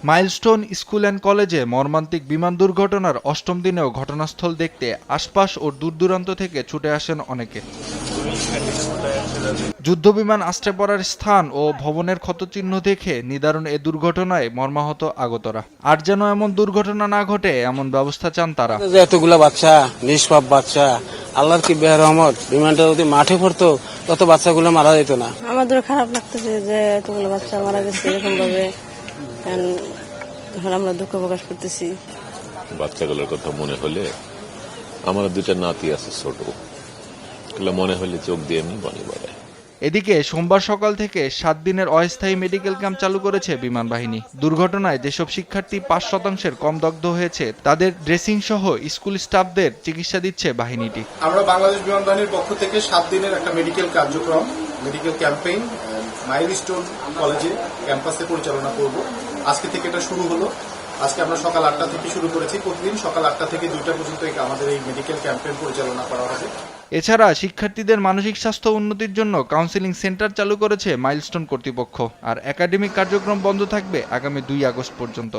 Milestone school and কলেজে মর্মান্তিক বিমান দুর্ঘটনার ৮ম দিনেও ঘটনাস্থল দেখতে আশপাশ ও দূরদূরান্ত থেকে ছুটে আসেন অনেকে। যুদ্ধবিমান আশ্রয় পড়ার স্থান ও ভবনের ক্ষতচিহ্ন দেখে নিদারুণ এ দুর্ঘটনায় মর্মাহত আগতরা। আর যেন এমন দুর্ঘটনা না ঘটে এমন ব্যবস্থা চান তারা। এতগুলা বাচ্চা, নিষ্পাপ বাচ্চা, আল্লাহর কি বের রহমত, বিমানটা যদি মাঠে পড়তো তত বাচ্চাগুলো মারা যেত না। আমাদের খারাপ লাগতেছে যে এতগুলো বাচ্চা মারা গেছে এরকম ভাবে, এখন আমরা দুঃখ প্রকাশ করতেছি। বাচ্চাগুলোর কথা মনে হলে, আমার দুটা নাতি আছে ছোট, মনে হলে চোখ দিয়ে এমনি পানি পড়ে। এদিকে সোমবার সকাল থেকে 7 দিনের অস্থায়ী মেডিকেল ক্যাম্প চালু করেছে বিমান বাহিনী। দুর্ঘটনায় যেসব শিক্ষার্থী 5% কম দগ্ধ হয়েছে তাদের ড্রেসিং সহ স্কুল স্টাফদের চিকিৎসা দিচ্ছে বাহিনীটি। আমরা বাংলাদেশ বিমান বাহিনীর পক্ষ থেকে 7 দিনের একটা মেডিকেল কার্যক্রম, মেডিকেল ক্যাম্পেইন মাইলস্টোন কলেজে ক্যাম্পাসে পরিচালনা করব। আজকে থেকে এটা শুরু হলো। আজকে আমরা সকাল 8টা থেকে শুরু করেছি। প্রতিদিন সকাল 8টা থেকে 2টা পর্যন্ত আমাদের এই মেডিকেল ক্যাম্পেইন পরিচালনা করা হবে। এছাড়া শিক্ষার্থীদের মানসিক স্বাস্থ্য উন্নতির জন্য কাউন্সেলিং সেন্টার চালু করেছে মাইলস্টোন কর্তৃপক্ষ। আর একাডেমিক কার্যক্রম বন্ধ থাকবে আগামী 2 আগস্ট পর্যন্ত।